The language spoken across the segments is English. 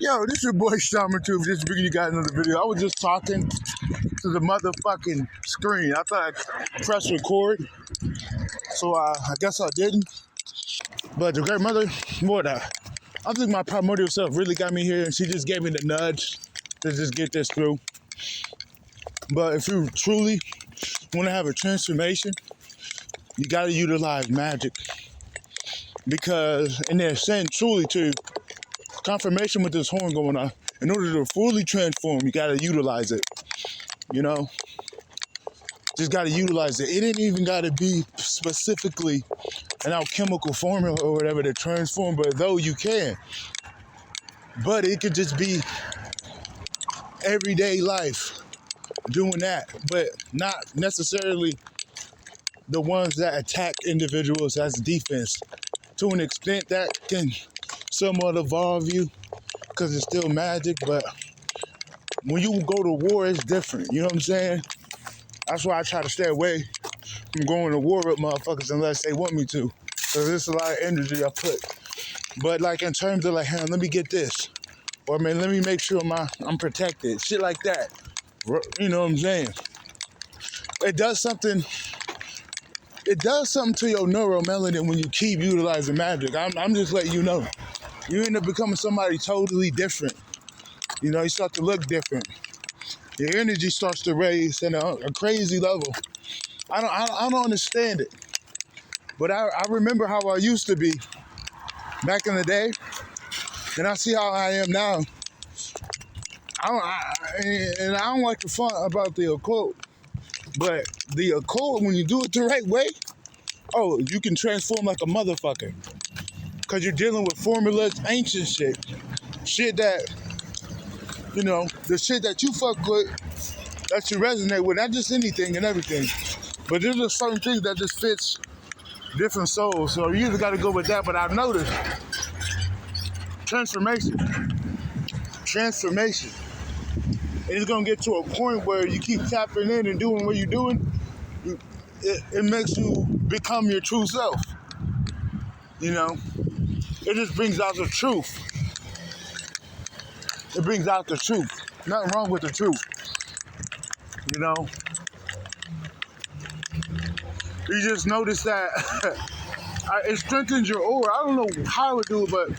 Yo, this your boy Shaman Tooth. Just bringing you guys another video. I was just talking to the motherfucking screen. I thought I pressed record, so I guess I didn't. But the great mother, I think my primordial self really got me here, and she just gave me the nudge to just get this through. But if you truly want to have a transformation, you got to utilize magic. Because in their sense, truly to confirmation with this horn going on, in order to fully transform, you got to utilize it. You know? Just got to utilize it. It ain't even got to be specifically an alchemical formula or whatever to transform, but though you can. But it could just be everyday life doing that, but not necessarily the ones that attack individuals as defense. To an extent, that can somewhat evolve you because it's still magic, but when you go to war, it's different. You know what I'm saying? That's why I try to stay away from going to war with motherfuckers unless they want me to, because there's a lot of energy I put. But like in terms of like, hey, let me get this, or man, let me make sure I'm protected, shit like that. You know what I'm saying? It does something to your neuromelanin when you keep utilizing magic. I'm just letting you know. You end up becoming somebody totally different. You know, you start to look different. Your energy starts to raise at a crazy level. I don't understand it. But I remember how I used to be back in the day, and I see how I am now. And I don't like the fun about the occult, but the occult, when you do it the right way, oh, you can transform like a motherfucker. Because you're dealing with formulas, ancient shit. Shit that, you know, the shit that you fuck with, that you resonate with, not just anything and everything. But there's just certain things that just fits different souls. So you either got to go with that, but I've noticed transformation. And it's going to get to a point where you keep tapping in and doing what you're doing. It makes you become your true self. You know? It just brings out the truth. It brings out the truth. Nothing wrong with the truth. You know? You just notice that it strengthens your aura. I don't know how it do it, but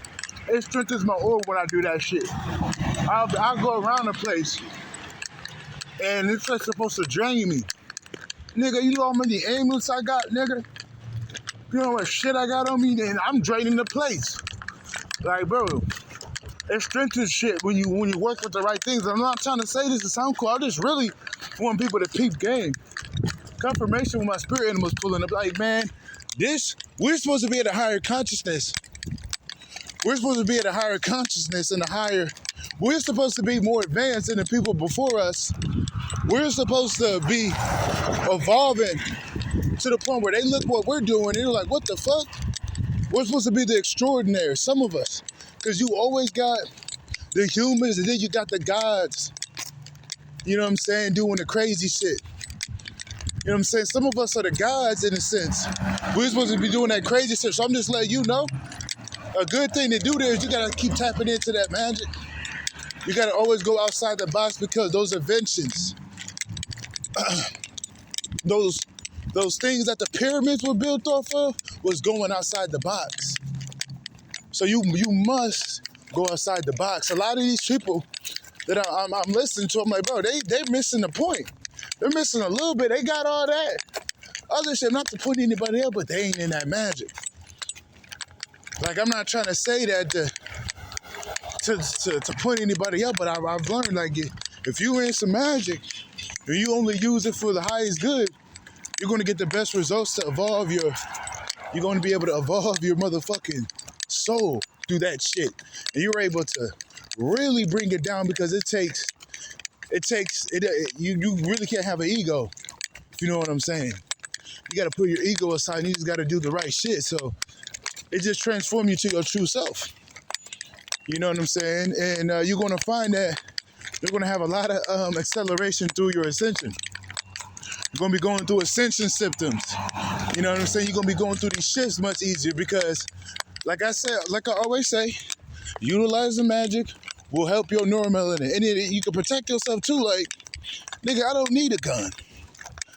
it strengthens my aura when I do that shit. I'll go around the place, and it's like supposed to drain me. Nigga, you know how many amulets I got, nigga? You know what shit I got on me? And I'm draining the place. Like, bro, it strengthens shit when you work with the right things. I'm not trying to say this to sound cool. I just really want people to peep game. Confirmation with my spirit animals pulling up. Like, man, we're supposed to be at a higher consciousness. We're supposed to be at a higher consciousness and we're supposed to be more advanced than the people before us. We're supposed to be evolving to the point where they look what we're doing and they're like, what the fuck? We're supposed to be the extraordinary, some of us. Because you always got the humans and then you got the gods. You know what I'm saying? Doing the crazy shit. You know what I'm saying? Some of us are the gods in a sense. We're supposed to be doing that crazy shit. So I'm just letting you know, a good thing to do there is you got to keep tapping into that magic. You got to always go outside the box because those inventions, those things that the pyramids were built off of was going outside the box. So you must go outside the box. A lot of these people that I'm listening to, I'm like, bro, they're missing the point. They're missing a little bit. They got all that other shit, not to put anybody else, but they ain't in that magic. Like, I'm not trying to say that to put anybody up, but I've learned, like, if you in some magic and you only use it for the highest good, you're going to get the best results to evolve you're going to be able to evolve your motherfucking soul through that shit. And you're able to really bring it down because you really can't have an ego, if you know what I'm saying. You got to put your ego aside and you just got to do the right shit. So it just transforms you to your true self. You know what I'm saying? And you're going to find that you're going to have a lot of acceleration through your ascension. You're going to be going through ascension symptoms. You know what I'm saying? You're going to be going through these shifts much easier because, like I always say, utilize the magic, will help your neuromelanin. And then you can protect yourself too. Like, nigga, I don't need a gun.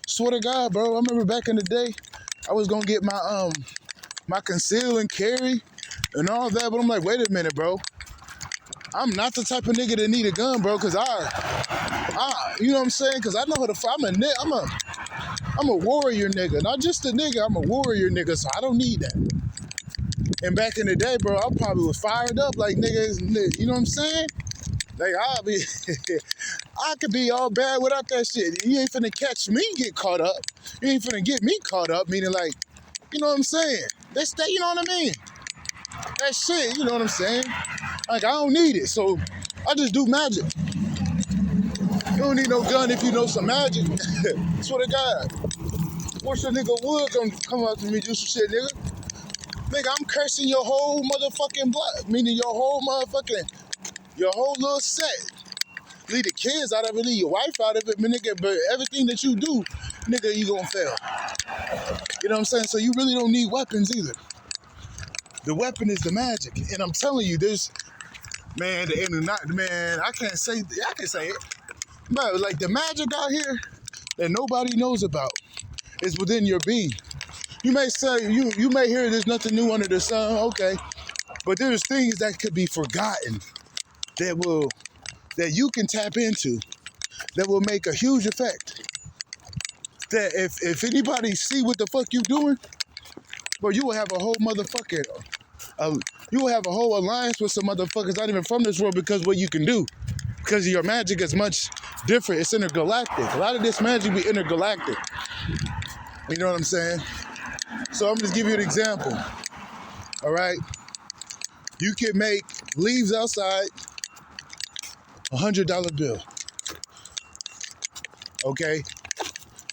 Swear to God, bro. I remember back in the day, I was gonna get my conceal and carry and all that, but I'm like, wait a minute, bro. I'm not the type of nigga that need a gun, bro, because you know what I'm saying? Because I know how to fight. I'm a warrior nigga. Not just a nigga, I'm a warrior nigga, so I don't need that. And back in the day, bro, I probably was fired up like niggas, you know what I'm saying? Like, I could be all bad without that shit. You ain't finna catch me get caught up. You ain't finna get me caught up, meaning like, you know what I'm saying? That's that, you know what I mean? That shit, you know what I'm saying? Like, I don't need it, so I just do magic. You don't need no gun if you know some magic. Swear to God. Wish a nigga would come up to me, do some shit, nigga. Nigga, I'm cursing your whole motherfucking block, meaning your whole little set. Leave the kids out of it, leave your wife out of it, nigga, but everything that you do, nigga, you gonna fail. You know what I'm saying? So you really don't need weapons either. The weapon is the magic. And I'm telling you, man, I can say it. But like the magic out here that nobody knows about is within your being. You may say, you may hear there's nothing new under the sun, okay. But there's things that could be forgotten that you can tap into that will make a huge effect. That if anybody see what the fuck you doing, bro, you will have a whole motherfucking, you will have a whole alliance with some motherfuckers not even from this world because what you can do. Because your magic is much different. It's intergalactic. A lot of this magic be intergalactic. You know what I'm saying? So I'm just give you an example. All right? You can make leaves outside $100 bill. Okay?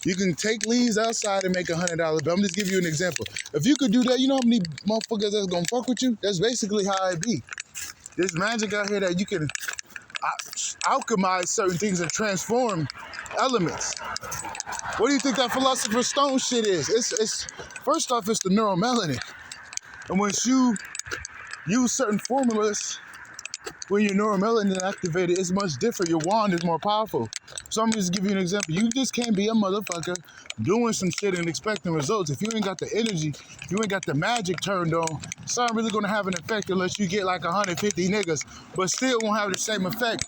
You can take leaves outside and make $100 bill. I'm just giving you an example. If you could do that, you know how many motherfuckers that's gonna fuck with you? That's basically how it be. There's magic out here that you can alchemize certain things and transform elements. What do you think that Philosopher's Stone shit is? It's first off, it's the neuromelanin. And once you use certain formulas, when your neuromelanin is activated, it's much different. Your wand is more powerful. So I'm just give you an example. You just can't be a motherfucker doing some shit and expecting results. If you ain't got the energy, if you ain't got the magic turned on, it's not really gonna have an effect unless you get like 150 niggas, but still won't have the same effect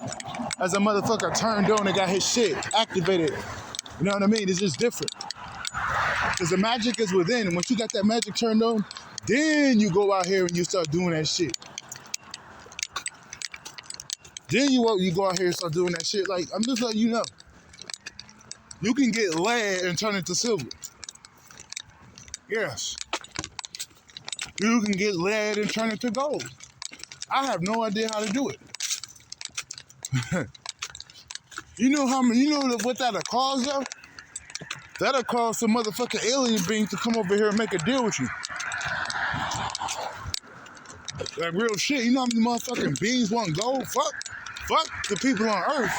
as a motherfucker turned on and got his shit activated. You know what I mean? It's just different. Because the magic is within, and once you got that magic turned on, then you go out here and you start doing that shit. Then you go out here and start doing that shit. Like, I'm just letting you know. You can get lead and turn it to silver. Yes. You can get lead and turn it to gold. I have no idea how to do it. You know what that'll cause though? That'll cause some motherfucking alien beings to come over here and make a deal with you. Like real shit. You know how many motherfucking beings want gold? Fuck the people on Earth.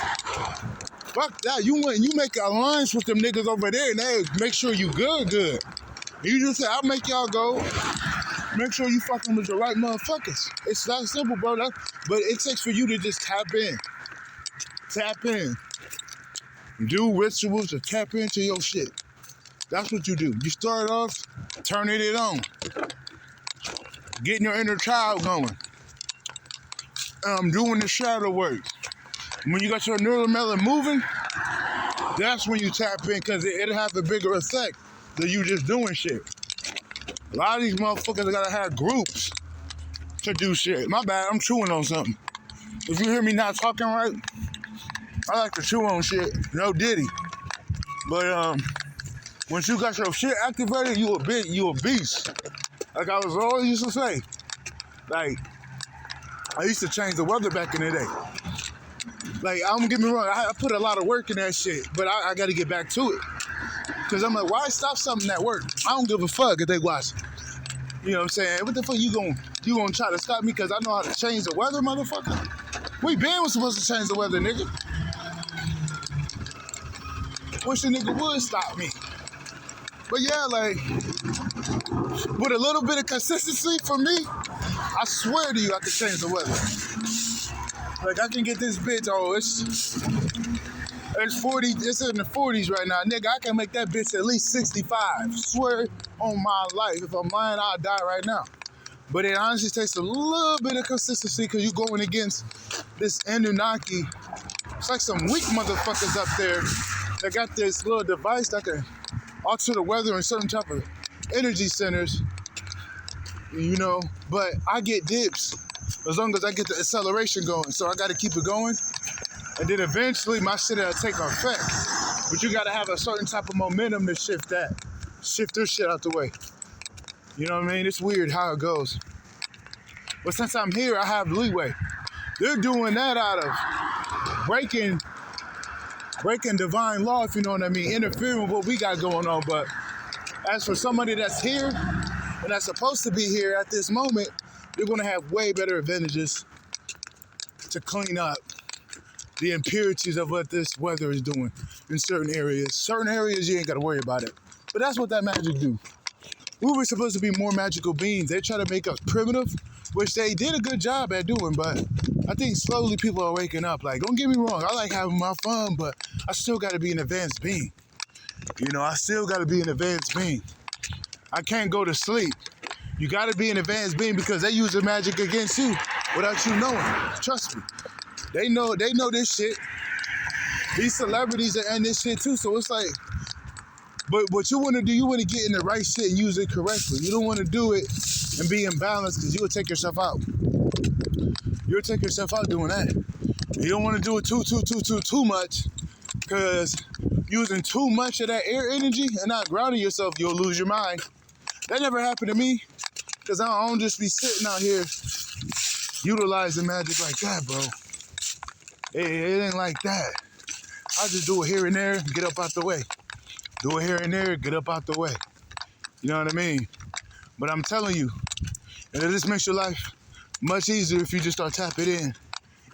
Fuck that. You make an alliance with them niggas over there and they make sure you good. You just say, I'll make y'all go. Make sure you fucking with the right motherfuckers. It's that simple, bro. But it takes for you to just tap in. Tap in. Do rituals to tap into your shit. That's what you do. You start off turning it on. Getting your inner child going. Doing the shadow work. When you got your neuromelanin moving, that's when you tap in because it'll have a bigger effect than you just doing shit. A lot of these motherfuckers gotta have groups to do shit. My bad, I'm chewing on something. If you hear me not talking right, I like to chew on shit. No diddy. But once you got your shit activated, you a beast. Like I was always used to say. Like, I used to change the weather back in the day. Like, I don't get me wrong, I put a lot of work in that shit, but I gotta get back to it. Cause I'm like, why stop something that work? I don't give a fuck if they watch it. You know what I'm saying? What the fuck you gonna try to stop me cause I know how to change the weather, motherfucker? We been supposed to change the weather, nigga. Wish a nigga would stop me. But yeah, like, with a little bit of consistency for me, I swear to you I could change the weather. Like I can get this bitch. Oh, it's 40. It's in the 40s right now, nigga. I can make that bitch at least 65. Swear on my life. If I'm lying, I'll die right now. But it honestly takes a little bit of consistency because you're going against this Anunnaki. It's like some weak motherfuckers up there that got this little device that can alter the weather in certain type of energy centers, you know. But I get dibs as long as I get the acceleration going. So I got to keep it going. And then eventually my shit will take effect. But you got to have a certain type of momentum to shift that. Shift this shit out the way. You know what I mean? It's weird how it goes. But since I'm here, I have leeway. They're doing that out of breaking divine law, if you know what I mean, interfering with what we got going on. But as for somebody that's here and that's supposed to be here at this moment, they're going to have way better advantages to clean up the impurities of what this weather is doing in certain areas. Certain areas, you ain't got to worry about it. But that's what that magic do. We were supposed to be more magical beings. They try to make us primitive, which they did a good job at doing, but I think slowly people are waking up. Like, don't get me wrong, I like having my fun, but I still got to be an advanced being. You know, I still got to be an advanced being. I can't go to sleep. You got to be an advanced being because they use the magic against you without you knowing. Trust me. They know this shit. These celebrities are in this shit too, so it's like, but what you want to do, you want to get in the right shit and use it correctly. You don't want to do it and be imbalanced because you'll take yourself out. You'll take yourself out doing that. You don't want to do it too much because using too much of that air energy and not grounding yourself, you'll lose your mind. That never happened to me because I don't just be sitting out here utilizing magic like that, bro. It ain't like that. I just do it here and there, get up out the way. Do it here and there, get up out the way. You know what I mean? But I'm telling you, and it just makes your life much easier if you just start tapping in.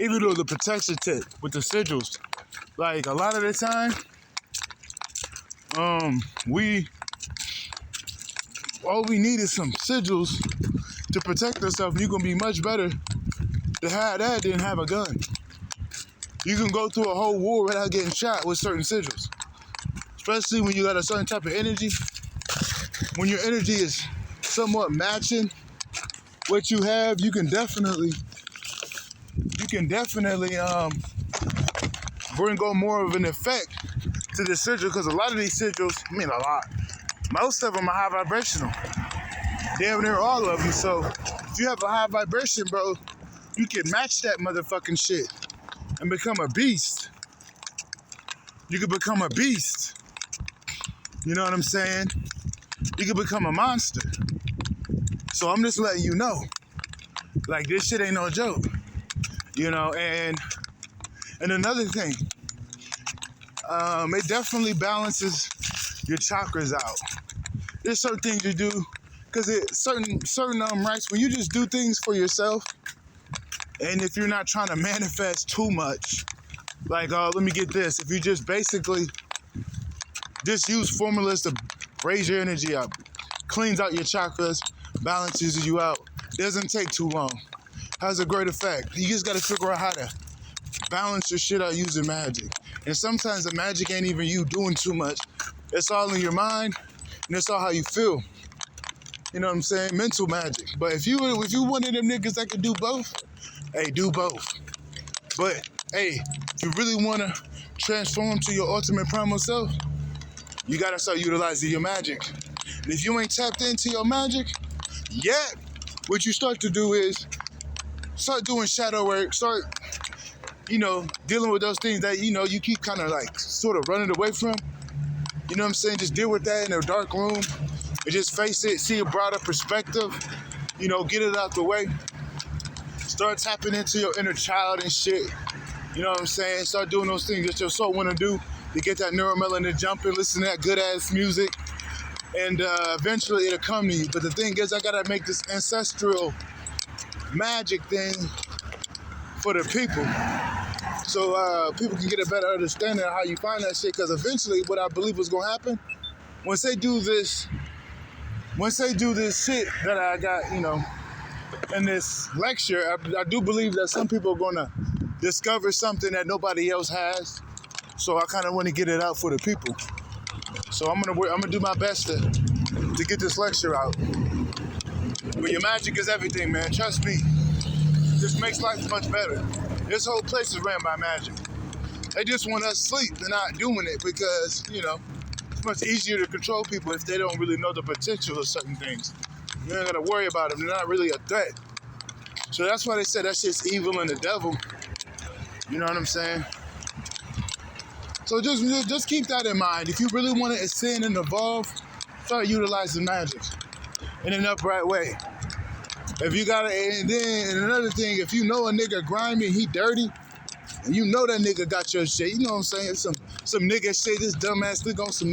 Even though the protection tip with the sigils, like a lot of the time, all we need is some sigils to protect ourselves. You're gonna be much better to have that than have a gun. You can go through a whole war without getting shot with certain sigils. Especially when you got a certain type of energy. When your energy is somewhat matching what you have, you can definitely bring on more of an effect to the sigil, because a lot of these sigils, I mean a lot, most of them are high vibrational. Damn near all of them. So if you have a high vibration, bro, you can match that motherfucking shit and become a beast. You can become a beast. You know what I'm saying? You can become a monster. So I'm just letting you know, like, this shit ain't no joke. You know, and another thing, it definitely balances your chakras out. There's certain things you do, because certain rights, when you just do things for yourself, and if you're not trying to manifest too much, like, let me get this, if you just basically just use formulas to raise your energy up, cleans out your chakras, balances you out, doesn't take too long, has a great effect. You just got to figure out how to balance your shit out using magic. And sometimes the magic ain't even you doing too much. It's all in your mind, and it's all how you feel. You know what I'm saying? Mental magic. But if you one of them niggas that can do both, hey, do both. But hey, if you really want to transform to your ultimate primal self, you got to start utilizing your magic. And if you ain't tapped into your magic yet, what you start to do is start doing shadow work, start, dealing with those things that, you keep kind of like sort of running away from. You know what I'm saying? Just deal with that in a dark room and just face it, see a broader perspective, get it out the way. Start tapping into your inner child and shit. You know what I'm saying? Start doing those things that your soul want to do to get that neuromelanin jumping, listen to that good-ass music, and eventually it'll come to you. But the thing is, I got to make this ancestral magic thing for the people, so people can get a better understanding of how you find that shit, because eventually what I believe is going to happen, once they do this shit that I got, in this lecture, I do believe that some people are going to discover something that nobody else has. So I kind of want to get it out for the people. So I'm gonna do my best to get this lecture out. But your magic is everything, man. Trust me. This makes life much better. This whole place is ran by magic. They just want us asleep. They're not doing it because, it's much easier to control people if they don't really know the potential of certain things. You ain't gotta worry about them. They're not really a threat. So that's why they said that shit's evil and the devil. You know what I'm saying? So just keep that in mind. If you really want to ascend and evolve, start utilizing magic in an upright way. If you gotta, and another thing, if you know a nigga grimy, he dirty, and you know that nigga got your shit, you know what I'm saying? Some nigga shit, this dumbass nigga on some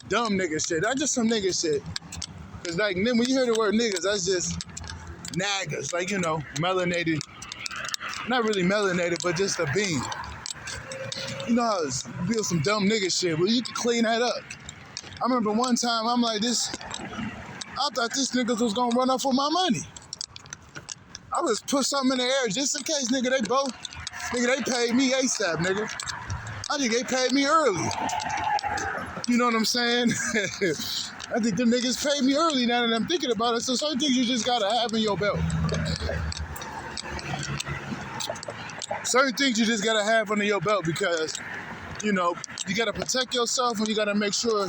dumb nigga shit. That's just some nigga shit. Cause like when you hear the word niggas, that's just naggers, like melanated, not really melanated, but just a bean. You know how it's build some dumb nigga shit, but you can clean that up. I remember one time I'm like I thought this niggas was gonna run off with my money. I was put something in the air just in case, nigga. They paid me ASAP, nigga. I think they paid me early. You know what I'm saying? I think them niggas paid me early now that I'm thinking about it. So certain things you just gotta have in your belt. Certain things you just gotta have under your belt because, you gotta protect yourself and you gotta make sure,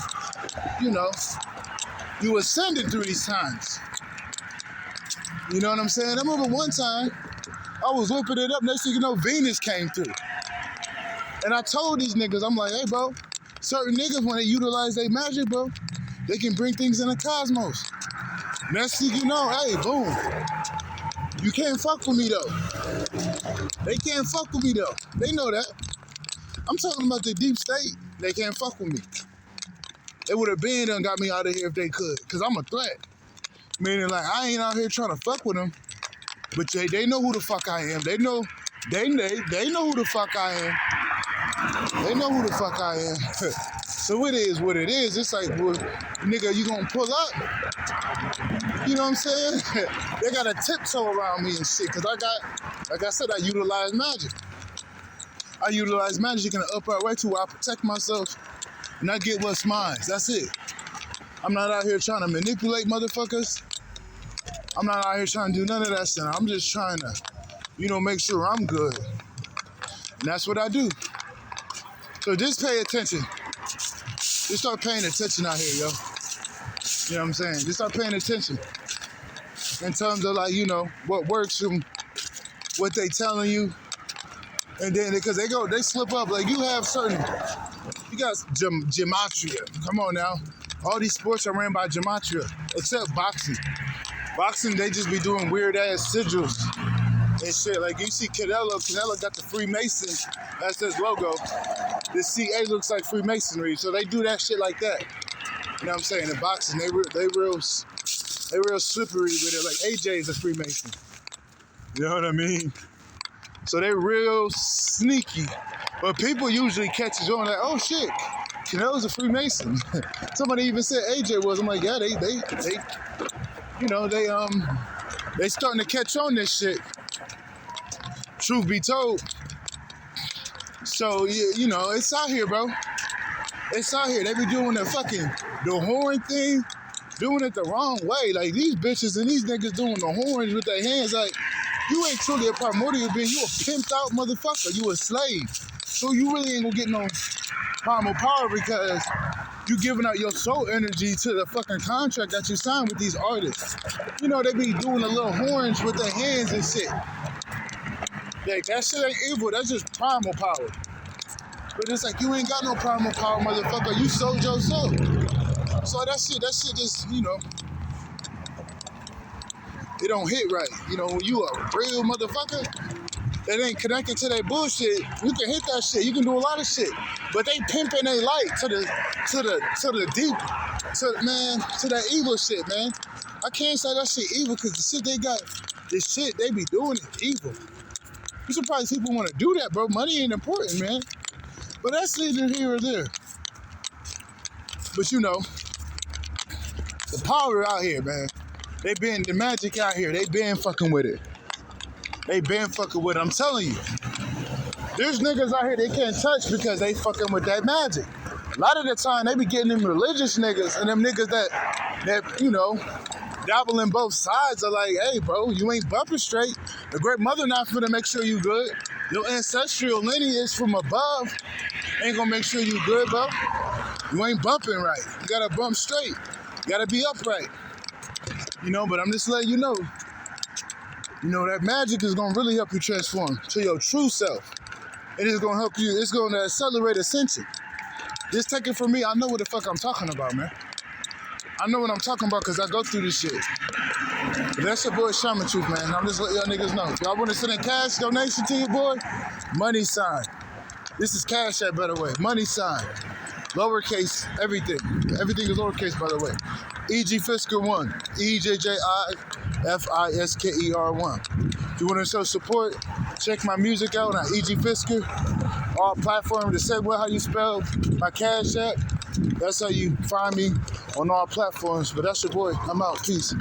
you ascended through these times. You know what I'm saying? I remember one time, I was whipping it up, next thing you know, Venus came through. And I told these niggas, I'm like, hey, bro, certain niggas, when they utilize their magic, bro, they can bring things in the cosmos. Next thing you know, hey, boom. You can't fuck with me, though. They can't fuck with me, though. They know that. I'm talking about the deep state. They can't fuck with me. They would have been and got me out of here if they could, because I'm a threat. Meaning, like, I ain't out here trying to fuck with them, but they know who the fuck I am. They know who the fuck I am. They know who the fuck I am. So it is what it is. It's like, well, nigga, you gonna pull up? You know what I'm saying? They got a tiptoe around me and shit, because like I said, I utilize magic. I utilize magic in an upright way to where I protect myself and I get what's mine. That's it. I'm not out here trying to manipulate motherfuckers. I'm not out here trying to do none of that shit. I'm just trying to, make sure I'm good. And that's what I do. So just pay attention. Just start paying attention out here, yo. You know what I'm saying? Just start paying attention. In terms of what works from what they telling you. And then because they slip up, like you got gematria. Come on now. All these sports are ran by gematria, except boxing. Boxing, they just be doing weird ass sigils and shit. Like you see Canelo got the Freemason, that's his logo. The CA looks like Freemasonry, so they do that shit like that. You know what I'm saying? In boxing, they real slippery with it. Like AJ is a Freemason. You know what I mean? So they real sneaky. But people usually catches on like, oh shit, Canelo's a Freemason. Somebody even said AJ was. I'm like, yeah, they starting to catch on this shit. Truth be told. So it's out here, bro. It's out here. They be doing the horn thing, doing it the wrong way. Like these bitches and these niggas doing the horns with their hands. Like you ain't truly a primordial being. You a pimped out motherfucker. You a slave. So you really ain't gonna get no primal power because you giving out your soul energy to the fucking contract that you signed with these artists. They be doing the little horns with their hands and shit. Like, that shit ain't evil. That's just primal power. But it's like, you ain't got no primal power, motherfucker. You sold your soul. So that shit just, it don't hit right. When you a real motherfucker, that ain't connected to that bullshit, you can hit that shit. You can do a lot of shit. But they pimping they light to the deep, to that evil shit, man. I can't say that shit evil because the shit they got, this shit they be doing is evil. You surprised people want to do that, bro. Money ain't important, man. But that's neither here or there. But the power out here, man. The magic out here. They been fucking with it. They been fucking with it. I'm telling you. There's niggas out here they can't touch because they fucking with that magic. A lot of the time they be getting them religious niggas and them niggas that you know, dabble in both sides are like, hey bro, you ain't bumping straight. The great mother not finna make sure you good. Your ancestral lineage from above ain't gonna make sure you good, bro. You ain't bumping right. You gotta bump straight. You gotta be upright. You know, but I'm just letting you know. You know, that magic is gonna really help you transform to your true self. It is gonna help you, it's gonna accelerate ascension. Just take it from me, I know what the fuck I'm talking about, man. I know what I'm talking about because I go through this shit. But that's your boy Shaman Truth, man. I'm just letting y'all niggas know. If y'all want to send a cash donation to your boy, money sign. This is Cash App, by the way. Money sign. Lowercase, everything. Everything is lowercase, by the way. E.G. Fisker 1. EJJIFISKER 1. If you want to show support, check my music out on E.G. Fisker. All platforms, the same way how you spell my Cash App. That's how you find me on all platforms. But that's your boy. I'm out. Peace.